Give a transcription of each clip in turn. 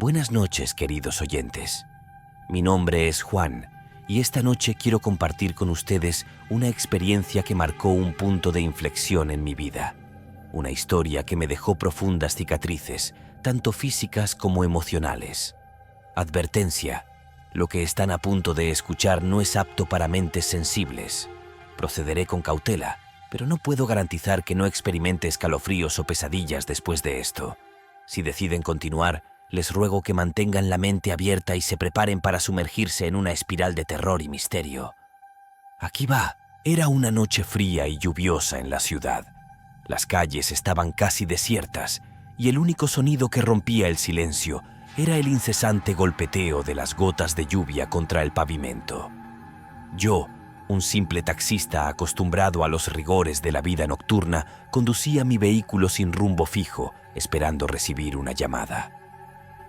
Buenas noches, queridos oyentes. Mi nombre es Juan y esta noche quiero compartir con ustedes una experiencia que marcó un punto de inflexión en mi vida. Una historia que me dejó profundas cicatrices, tanto físicas como emocionales. Advertencia: lo que están a punto de escuchar no es apto para mentes sensibles. Procederé con cautela, pero no puedo garantizar que no experimente escalofríos o pesadillas después de esto. Si deciden continuar, les ruego que mantengan la mente abierta y se preparen para sumergirse en una espiral de terror y misterio. Aquí va. Era una noche fría y lluviosa en la ciudad. Las calles estaban casi desiertas y el único sonido que rompía el silencio era el incesante golpeteo de las gotas de lluvia contra el pavimento. Yo, un simple taxista acostumbrado a los rigores de la vida nocturna, conducía mi vehículo sin rumbo fijo, esperando recibir una llamada.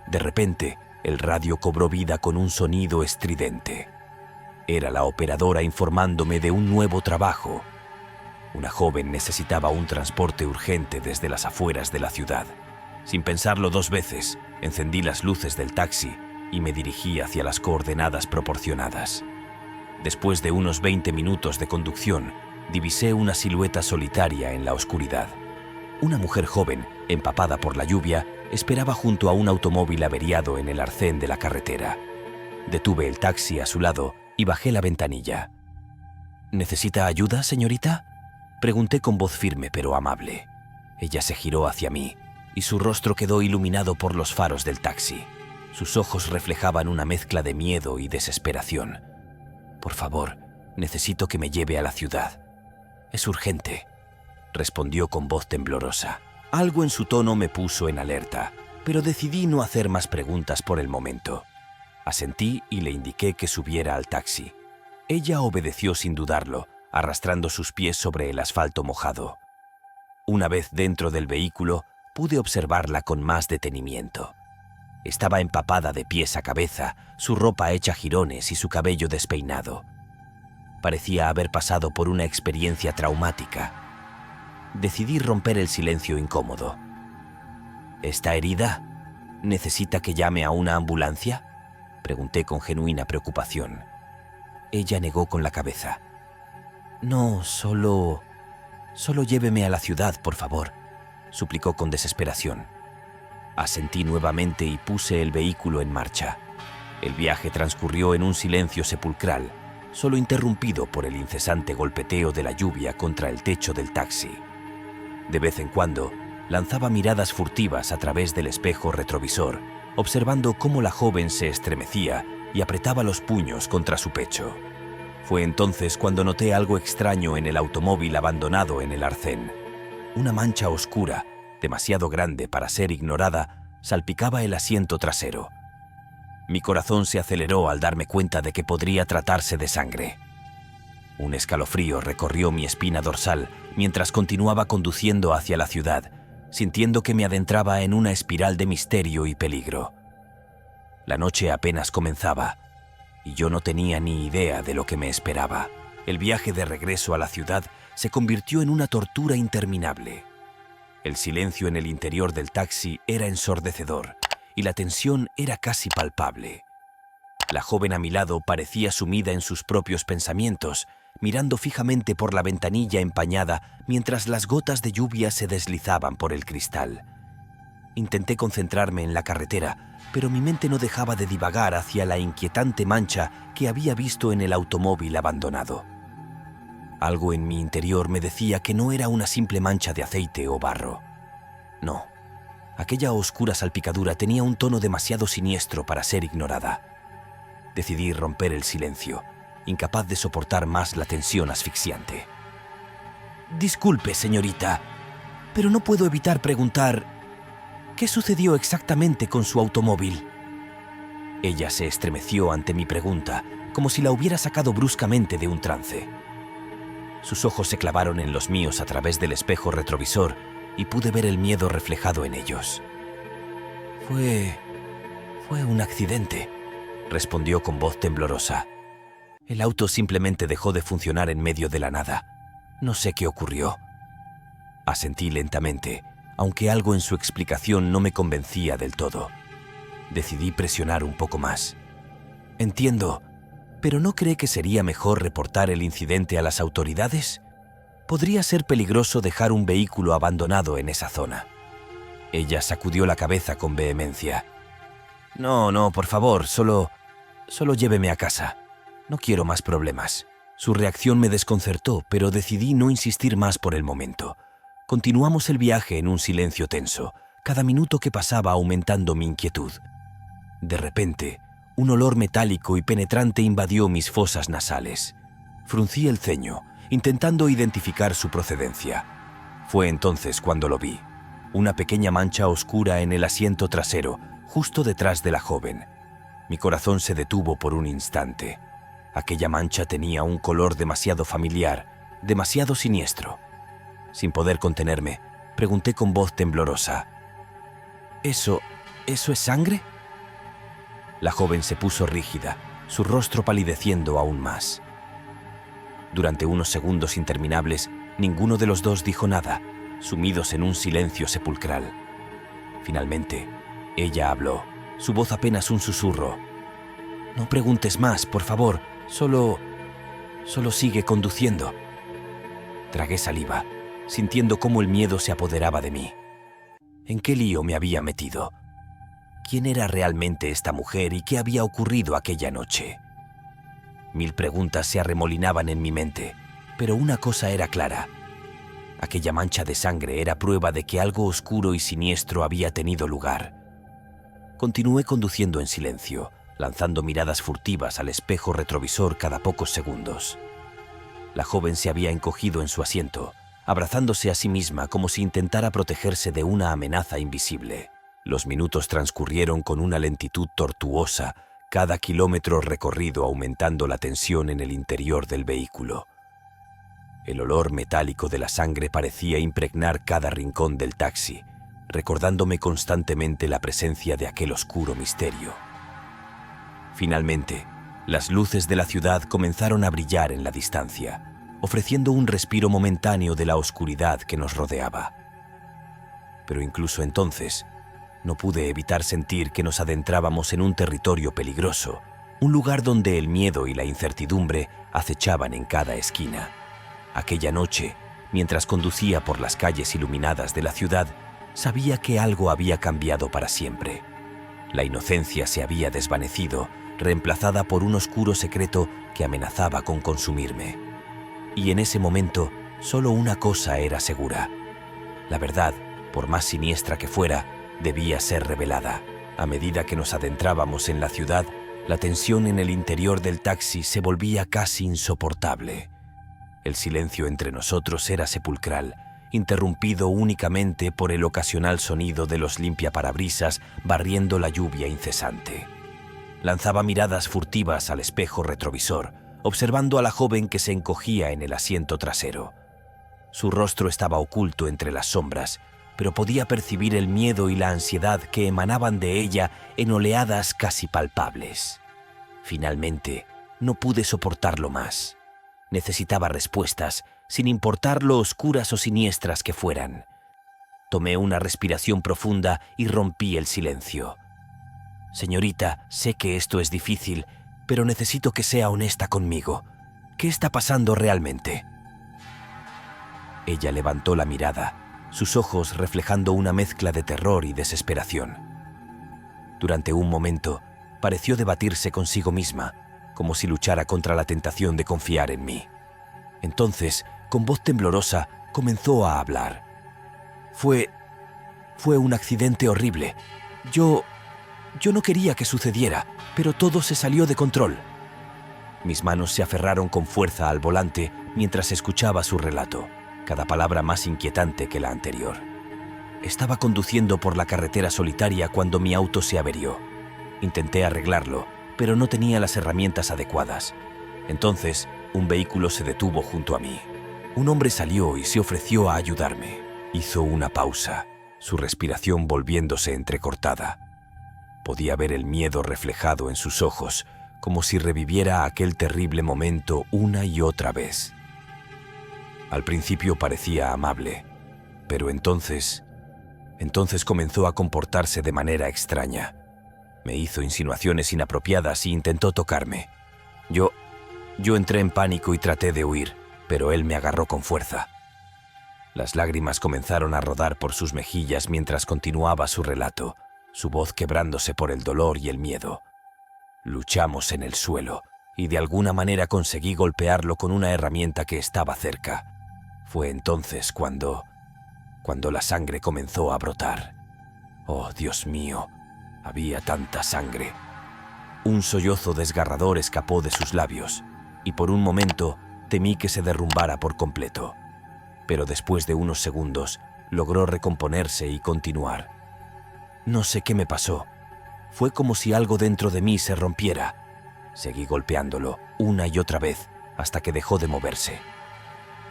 De repente, el radio cobró vida con un sonido estridente. Era la operadora informándome de un nuevo trabajo. Una joven necesitaba un transporte urgente desde las afueras de la ciudad. Sin pensarlo dos veces, encendí las luces del taxi y me dirigí hacia las coordenadas proporcionadas. Después de unos 20 minutos de conducción, divisé una silueta solitaria en la oscuridad. Una mujer joven, empapada por la lluvia, esperaba junto a un automóvil averiado en el arcén de la carretera. Detuve el taxi a su lado y bajé la ventanilla. ¿Necesita ayuda, señorita?, pregunté con voz firme pero amable. Ella se giró hacia mí y su rostro quedó iluminado por los faros del taxi. Sus ojos reflejaban una mezcla de miedo y desesperación. «Por favor, necesito que me lleve a la ciudad. Es urgente», respondió con voz temblorosa. Algo en su tono me puso en alerta, pero decidí no hacer más preguntas por el momento. Asentí y le indiqué que subiera al taxi. Ella obedeció sin dudarlo, arrastrando sus pies sobre el asfalto mojado. Una vez dentro del vehículo, pude observarla con más detenimiento. Estaba empapada de pies a cabeza, su ropa hecha jirones y su cabello despeinado. Parecía haber pasado por una experiencia traumática. Decidí romper el silencio incómodo. ¿Está herida? ¿Necesita que llame a una ambulancia?, pregunté con genuina preocupación. Ella negó con la cabeza. «No, solo lléveme a la ciudad, por favor», suplicó con desesperación. Asentí nuevamente y puse el vehículo en marcha. El viaje transcurrió en un silencio sepulcral, solo interrumpido por el incesante golpeteo de la lluvia contra el techo del taxi. De vez en cuando, lanzaba miradas furtivas a través del espejo retrovisor, observando cómo la joven se estremecía y apretaba los puños contra su pecho. Fue entonces cuando noté algo extraño en el automóvil abandonado en el arcén. Una mancha oscura, demasiado grande para ser ignorada, salpicaba el asiento trasero. Mi corazón se aceleró al darme cuenta de que podría tratarse de sangre. Un escalofrío recorrió mi espina dorsal mientras continuaba conduciendo hacia la ciudad, sintiendo que me adentraba en una espiral de misterio y peligro. La noche apenas comenzaba, y yo no tenía ni idea de lo que me esperaba. El viaje de regreso a la ciudad se convirtió en una tortura interminable. El silencio en el interior del taxi era ensordecedor, y la tensión era casi palpable. La joven a mi lado parecía sumida en sus propios pensamientos, mirando fijamente por la ventanilla empañada mientras las gotas de lluvia se deslizaban por el cristal. Intenté concentrarme en la carretera, pero mi mente no dejaba de divagar hacia la inquietante mancha que había visto en el automóvil abandonado. Algo en mi interior me decía que no era una simple mancha de aceite o barro. No, aquella oscura salpicadura tenía un tono demasiado siniestro para ser ignorada. Decidí romper el silencio, incapaz de soportar más la tensión asfixiante. «Disculpe, señorita, pero no puedo evitar preguntar, ¿qué sucedió exactamente con su automóvil?». Ella se estremeció ante mi pregunta, como si la hubiera sacado bruscamente de un trance. Sus ojos se clavaron en los míos a través del espejo retrovisor y pude ver el miedo reflejado en ellos. Fue un accidente», respondió con voz temblorosa. «El auto simplemente dejó de funcionar en medio de la nada. No sé qué ocurrió». Asentí lentamente, aunque algo en su explicación no me convencía del todo. Decidí presionar un poco más. Entiendo, pero ¿no cree que sería mejor reportar el incidente a las autoridades? Podría ser peligroso dejar un vehículo abandonado en esa zona. Ella sacudió la cabeza con vehemencia. No, por favor, solo lléveme a casa. No quiero más problemas. Su reacción me desconcertó, pero decidí no insistir más por el momento. Continuamos el viaje en un silencio tenso, cada minuto que pasaba aumentando mi inquietud. De repente, un olor metálico y penetrante invadió mis fosas nasales. Fruncí el ceño, intentando identificar su procedencia. Fue entonces cuando lo vi. Una pequeña mancha oscura en el asiento trasero, justo detrás de la joven. Mi corazón se detuvo por un instante. Aquella mancha tenía un color demasiado familiar, demasiado siniestro. Sin poder contenerme, pregunté con voz temblorosa: ¿Eso es sangre? La joven se puso rígida, su rostro palideciendo aún más. Durante unos segundos interminables, ninguno de los dos dijo nada, sumidos en un silencio sepulcral. Finalmente, ella habló, su voz apenas un susurro. No preguntes más, por favor, solo sigue conduciendo. Tragué saliva, sintiendo cómo el miedo se apoderaba de mí. ¿En qué lío me había metido? ¿Quién era realmente esta mujer y qué había ocurrido aquella noche? Mil preguntas se arremolinaban en mi mente, pero una cosa era clara. Aquella mancha de sangre era prueba de que algo oscuro y siniestro había tenido lugar. Continué conduciendo en silencio, lanzando miradas furtivas al espejo retrovisor cada pocos segundos. La joven se había encogido en su asiento, abrazándose a sí misma como si intentara protegerse de una amenaza invisible. Los minutos transcurrieron con una lentitud tortuosa, cada kilómetro recorrido aumentando la tensión en el interior del vehículo. El olor metálico de la sangre parecía impregnar cada rincón del taxi, recordándome constantemente la presencia de aquel oscuro misterio. Finalmente, las luces de la ciudad comenzaron a brillar en la distancia, ofreciendo un respiro momentáneo de la oscuridad que nos rodeaba. Pero incluso entonces, no pude evitar sentir que nos adentrábamos en un territorio peligroso, un lugar donde el miedo y la incertidumbre acechaban en cada esquina. Aquella noche, mientras conducía por las calles iluminadas de la ciudad, sabía que algo había cambiado para siempre. La inocencia se había desvanecido, reemplazada por un oscuro secreto que amenazaba con consumirme. Y en ese momento, solo una cosa era segura. La verdad, por más siniestra que fuera, debía ser revelada. A medida que nos adentrábamos en la ciudad, la tensión en el interior del taxi se volvía casi insoportable. El silencio entre nosotros era sepulcral, interrumpido únicamente por el ocasional sonido de los limpiaparabrisas barriendo la lluvia incesante. Lanzaba miradas furtivas al espejo retrovisor, observando a la joven que se encogía en el asiento trasero. Su rostro estaba oculto entre las sombras, pero podía percibir el miedo y la ansiedad que emanaban de ella en oleadas casi palpables. Finalmente, no pude soportarlo más. Necesitaba respuestas, sin importar lo oscuras o siniestras que fueran. Tomé una respiración profunda y rompí el silencio. Señorita, sé que esto es difícil, pero necesito que sea honesta conmigo. ¿Qué está pasando realmente? Ella levantó la mirada, sus ojos reflejando una mezcla de terror y desesperación. Durante un momento, pareció debatirse consigo misma, como si luchara contra la tentación de confiar en mí. Entonces, con voz temblorosa, comenzó a hablar. Fue un accidente horrible. Yo no quería que sucediera, pero todo se salió de control. Mis manos se aferraron con fuerza al volante mientras escuchaba su relato, cada palabra más inquietante que la anterior. Estaba conduciendo por la carretera solitaria cuando mi auto se averió. Intenté arreglarlo, pero no tenía las herramientas adecuadas. Entonces, un vehículo se detuvo junto a mí. Un hombre salió y se ofreció a ayudarme. Hizo una pausa, su respiración volviéndose entrecortada. Podía ver el miedo reflejado en sus ojos, como si reviviera aquel terrible momento una y otra vez. Al principio parecía amable, pero entonces comenzó a comportarse de manera extraña. Me hizo insinuaciones inapropiadas y intentó tocarme. Yo entré en pánico y traté de huir, pero él me agarró con fuerza. Las lágrimas comenzaron a rodar por sus mejillas mientras continuaba su relato, su voz quebrándose por el dolor y el miedo. Luchamos en el suelo y de alguna manera conseguí golpearlo con una herramienta que estaba cerca. Fue entonces cuando la sangre comenzó a brotar. Oh, Dios mío, había tanta sangre. Un sollozo desgarrador escapó de sus labios y por un momento temí que se derrumbara por completo. Pero después de unos segundos logró recomponerse y continuar. No sé qué me pasó. Fue como si algo dentro de mí se rompiera. Seguí golpeándolo una y otra vez hasta que dejó de moverse.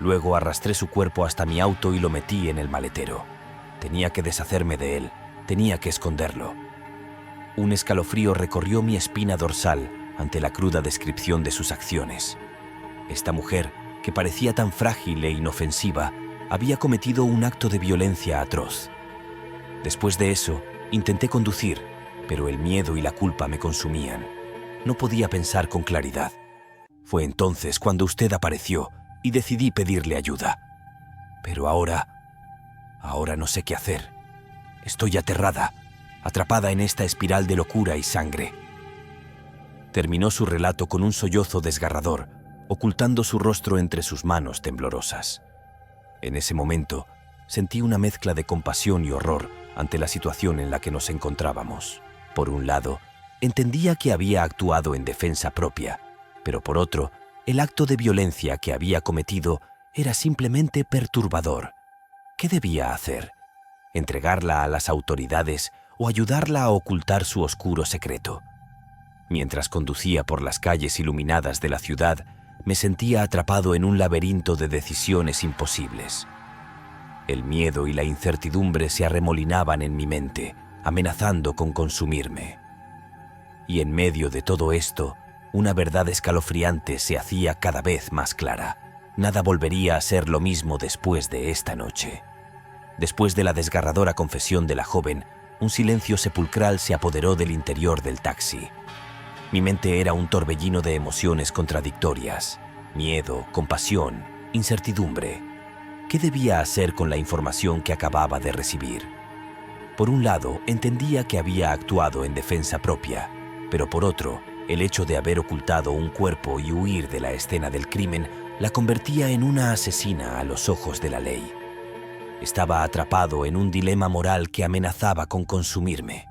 Luego arrastré su cuerpo hasta mi auto y lo metí en el maletero. Tenía que deshacerme de él, tenía que esconderlo. Un escalofrío recorrió mi espina dorsal ante la cruda descripción de sus acciones. Esta mujer, que parecía tan frágil e inofensiva, había cometido un acto de violencia atroz. Después de eso, intenté conducir, pero el miedo y la culpa me consumían. No podía pensar con claridad. Fue entonces cuando usted apareció y decidí pedirle ayuda. Pero ahora no sé qué hacer. Estoy aterrada, atrapada en esta espiral de locura y sangre. Terminó su relato con un sollozo desgarrador, ocultando su rostro entre sus manos temblorosas. En ese momento, sentí una mezcla de compasión y horror ante la situación en la que nos encontrábamos. Por un lado, entendía que había actuado en defensa propia, pero por otro, el acto de violencia que había cometido era simplemente perturbador. ¿Qué debía hacer? ¿Entregarla a las autoridades o ayudarla a ocultar su oscuro secreto? Mientras conducía por las calles iluminadas de la ciudad, me sentía atrapado en un laberinto de decisiones imposibles. El miedo y la incertidumbre se arremolinaban en mi mente, amenazando con consumirme. Y en medio de todo esto, una verdad escalofriante se hacía cada vez más clara. Nada volvería a ser lo mismo después de esta noche. Después de la desgarradora confesión de la joven, un silencio sepulcral se apoderó del interior del taxi. Mi mente era un torbellino de emociones contradictorias: miedo, compasión, incertidumbre. ¿Qué debía hacer con la información que acababa de recibir? Por un lado, entendía que había actuado en defensa propia, pero por otro, el hecho de haber ocultado un cuerpo y huir de la escena del crimen la convertía en una asesina a los ojos de la ley. Estaba atrapado en un dilema moral que amenazaba con consumirme.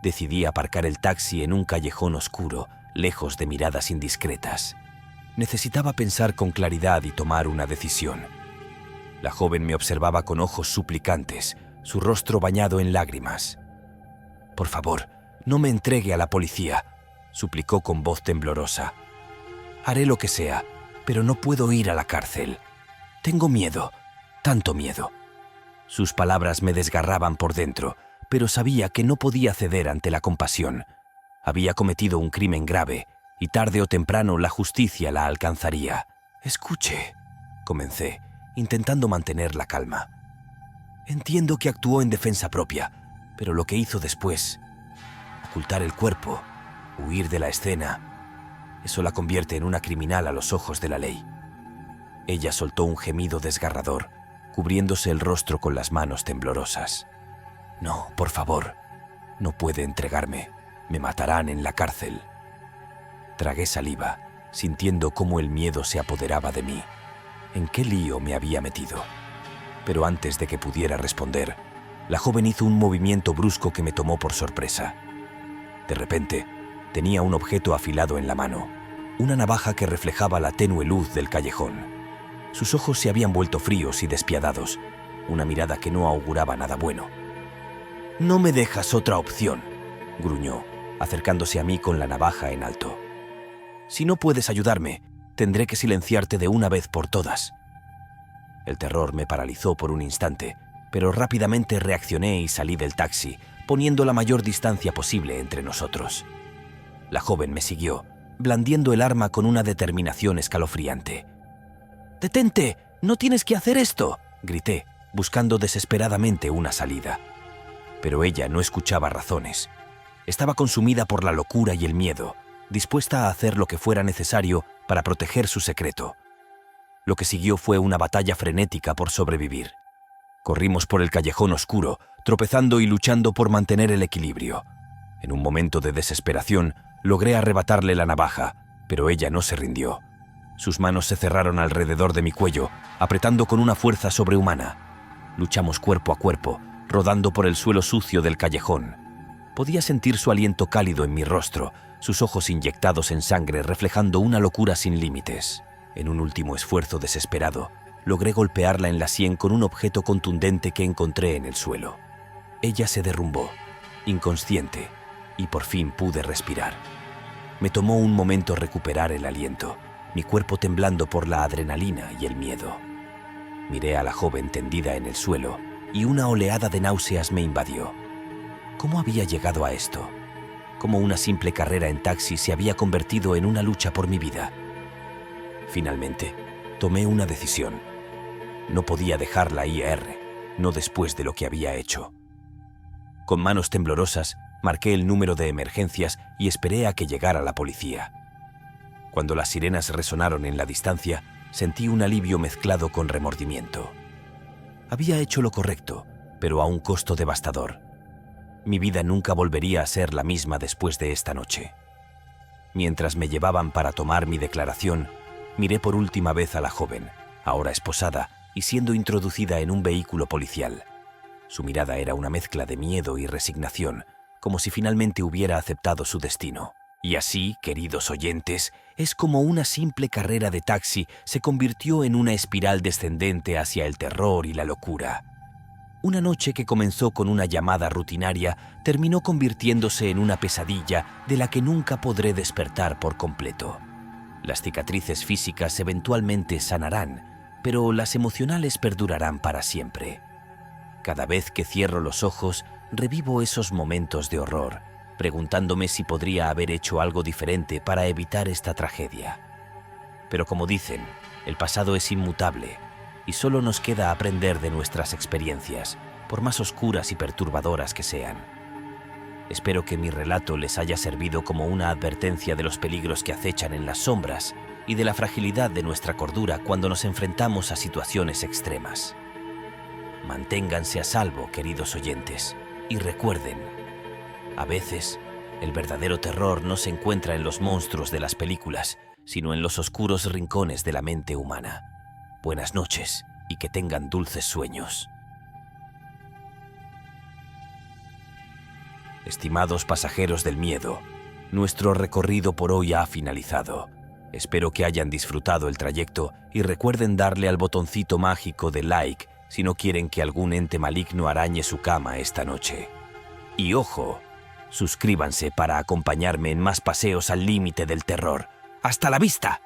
Decidí aparcar el taxi en un callejón oscuro, lejos de miradas indiscretas. Necesitaba pensar con claridad y tomar una decisión. La joven me observaba con ojos suplicantes, su rostro bañado en lágrimas. «Por favor, no me entregue a la policía», suplicó con voz temblorosa. «Haré lo que sea, pero no puedo ir a la cárcel. Tengo miedo, tanto miedo». Sus palabras me desgarraban por dentro, pero sabía que no podía ceder ante la compasión. Había cometido un crimen grave, y tarde o temprano la justicia la alcanzaría. «Escuche», comencé, intentando mantener la calma. «Entiendo que actuó en defensa propia, pero lo que hizo después, ocultar el cuerpo, huir de la escena, eso la convierte en una criminal a los ojos de la ley». Ella soltó un gemido desgarrador, cubriéndose el rostro con las manos temblorosas. «No, por favor, no puede entregarme. Me matarán en la cárcel». Tragué saliva, sintiendo cómo el miedo se apoderaba de mí. ¿En qué lío me había metido? Pero antes de que pudiera responder, la joven hizo un movimiento brusco que me tomó por sorpresa. De repente, tenía un objeto afilado en la mano, una navaja que reflejaba la tenue luz del callejón. Sus ojos se habían vuelto fríos y despiadados, una mirada que no auguraba nada bueno. «No me dejas otra opción», gruñó, acercándose a mí con la navaja en alto. «Si no puedes ayudarme, tendré que silenciarte de una vez por todas». El terror me paralizó por un instante, pero rápidamente reaccioné y salí del taxi, poniendo la mayor distancia posible entre nosotros. La joven me siguió, blandiendo el arma con una determinación escalofriante. «¡Detente! ¡No tienes que hacer esto!», grité, buscando desesperadamente una salida. Pero ella no escuchaba razones. Estaba consumida por la locura y el miedo, dispuesta a hacer lo que fuera necesario para proteger su secreto. Lo que siguió fue una batalla frenética por sobrevivir. Corrimos por el callejón oscuro, tropezando y luchando por mantener el equilibrio. En un momento de desesperación, logré arrebatarle la navaja, pero ella no se rindió. Sus manos se cerraron alrededor de mi cuello, apretando con una fuerza sobrehumana. Luchamos cuerpo a cuerpo, rodando por el suelo sucio del callejón. Podía sentir su aliento cálido en mi rostro, sus ojos inyectados en sangre reflejando una locura sin límites. En un último esfuerzo desesperado, logré golpearla en la sien con un objeto contundente que encontré en el suelo. Ella se derrumbó, inconsciente, y por fin pude respirar. Me tomó un momento recuperar el aliento, mi cuerpo temblando por la adrenalina y el miedo. Miré a la joven tendida en el suelo y una oleada de náuseas me invadió. ¿Cómo había llegado a esto? ¿Cómo una simple carrera en taxi se había convertido en una lucha por mi vida? Finalmente, tomé una decisión. No podía dejar la IR, no después de lo que había hecho. Con manos temblorosas, marqué el número de emergencias y esperé a que llegara la policía. Cuando las sirenas resonaron en la distancia, sentí un alivio mezclado con remordimiento. Había hecho lo correcto, pero a un costo devastador. Mi vida nunca volvería a ser la misma después de esta noche. Mientras me llevaban para tomar mi declaración, miré por última vez a la joven, ahora esposada y siendo introducida en un vehículo policial. Su mirada era una mezcla de miedo y resignación, como si finalmente hubiera aceptado su destino. Y así, queridos oyentes, es como una simple carrera de taxi se convirtió en una espiral descendente hacia el terror y la locura. Una noche que comenzó con una llamada rutinaria terminó convirtiéndose en una pesadilla de la que nunca podré despertar por completo. Las cicatrices físicas eventualmente sanarán, pero las emocionales perdurarán para siempre. Cada vez que cierro los ojos, revivo esos momentos de horror, preguntándome si podría haber hecho algo diferente para evitar esta tragedia. Pero como dicen, el pasado es inmutable y solo nos queda aprender de nuestras experiencias, por más oscuras y perturbadoras que sean. Espero que mi relato les haya servido como una advertencia de los peligros que acechan en las sombras y de la fragilidad de nuestra cordura cuando nos enfrentamos a situaciones extremas. Manténganse a salvo, queridos oyentes, y recuerden, a veces, el verdadero terror no se encuentra en los monstruos de las películas, sino en los oscuros rincones de la mente humana. Buenas noches y que tengan dulces sueños. Estimados pasajeros del miedo, nuestro recorrido por hoy ha finalizado. Espero que hayan disfrutado el trayecto y recuerden darle al botoncito mágico de like si no quieren que algún ente maligno arañe su cama esta noche. Y ojo, suscríbanse para acompañarme en más paseos al límite del terror. ¡Hasta la vista!